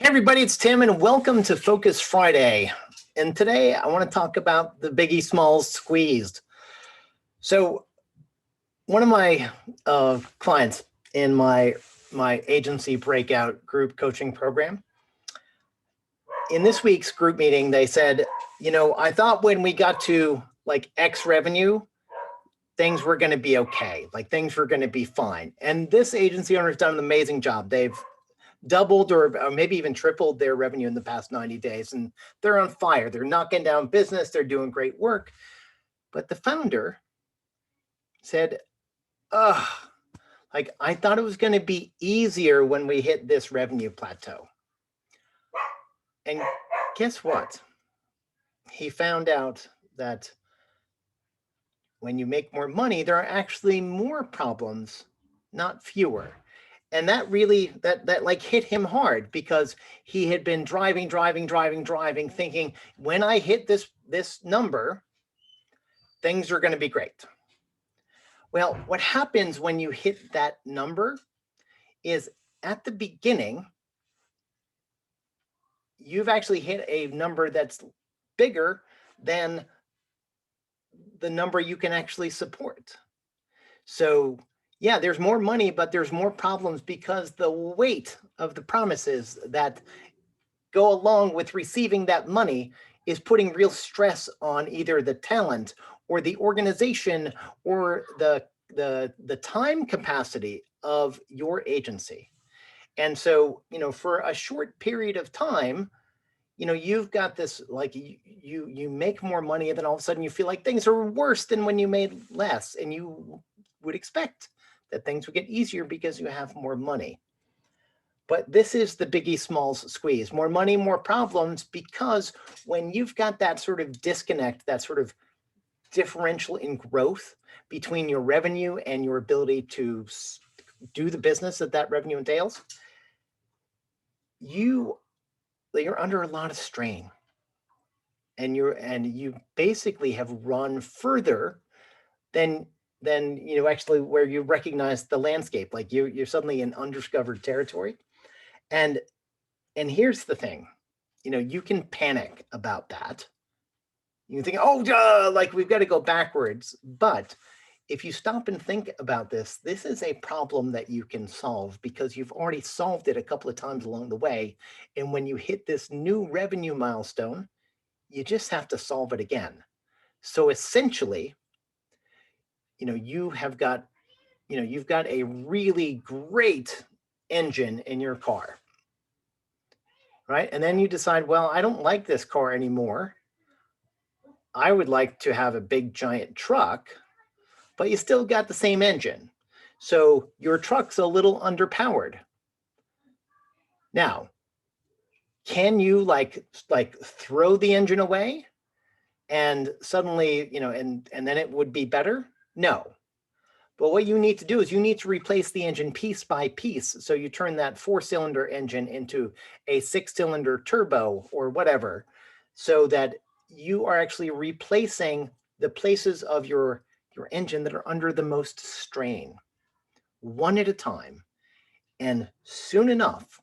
Hey everybody, it's Tim and welcome to Focus Friday. And today I want to talk about the Biggie Smalls Squeeze. So one of my clients in my agency breakout group coaching program, in this week's group meeting, they said, I thought when we got to like X revenue, things were going to be okay. Like things were going to be fine. And this agency owner has done an amazing job. They've doubled or maybe even tripled their revenue in the past 90 days. And they're on fire. They're knocking down business. They're doing great work. But the founder said, I thought it was going to be easier when we hit this revenue plateau. And guess what? He found out that when you make more money, there are actually more problems, not fewer. And that really, that like hit him hard because he had been driving, thinking, when I hit this number, things are going to be great. Well, what happens when you hit that number is at the beginning, you've actually hit a number that's bigger than the number you can actually support. So yeah, there's more money, but there's more problems because the weight of the promises that go along with receiving that money is putting real stress on either the talent or the organization or the time capacity of your agency. And so, for a short period of time, you've got this, like you make more money and then all of a sudden you feel like things are worse than when you made less, and you would expect that things would get easier because you have more money. But this is the Biggie Smalls Squeeze: more money, more problems, because when you've got that sort of disconnect, that sort of differential in growth between your revenue and your ability to do the business that revenue entails, you're under a lot of strain. And you basically have run further than actually where you recognize the landscape. Like you're suddenly in undiscovered territory. And here's the thing, you can panic about that. You think, like we've got to go backwards. But if you stop and think about this is a problem that you can solve because you've already solved it a couple of times along the way. And when you hit this new revenue milestone, you just have to solve it again. So essentially, you've got a really great engine in your car, right? And then you decide, well, I don't like this car anymore. I would like to have a big giant truck, but you still got the same engine. So your truck's a little underpowered. Now, can you like throw the engine away and suddenly, and then it would be better? No. But what you need to do is you need to replace the engine piece by piece. So you turn that 4-cylinder engine into a 6-cylinder turbo or whatever, so that you are actually replacing the places of your engine that are under the most strain, one at a time. And soon enough,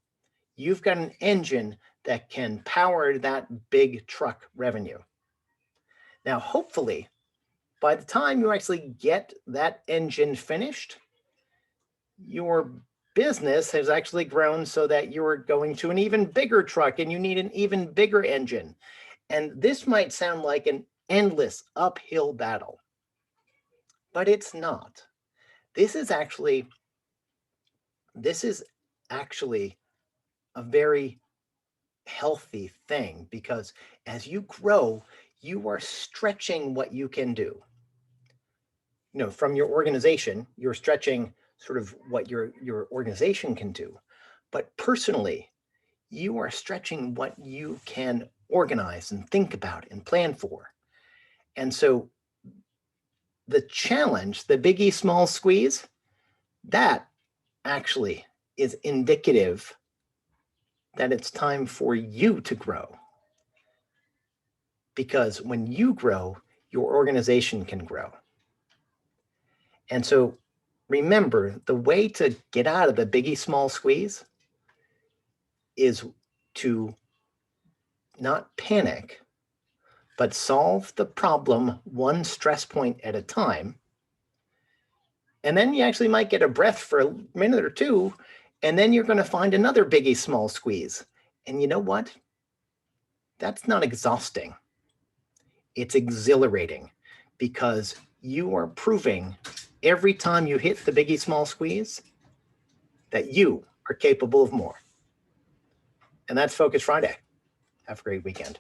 you've got an engine that can power that big truck revenue. Now, hopefully, by the time you actually get that engine finished, your business has actually grown so that you're going to an even bigger truck and you need an even bigger engine. And this might sound like an endless uphill battle, but it's not. This is actually a very healthy thing, because as you grow, you are stretching what you can do. From your organization, you're stretching sort of what your organization can do. But personally, you are stretching what you can organize and think about and plan for. And so the challenge, the Biggie Smalls Squeeze, that actually is indicative that it's time for you to grow. Because when you grow, your organization can grow. And so remember, the way to get out of the Biggie Smalls Squeeze is to not panic, but solve the problem one stress point at a time. And then you actually might get a breath for a minute or two, and then you're going to find another Biggie Smalls Squeeze. And you know what? That's not exhausting. It's exhilarating, because you are proving every time you hit the Biggie Smalls Squeeze that you are capable of more. And that's Focus Friday. Have a great weekend.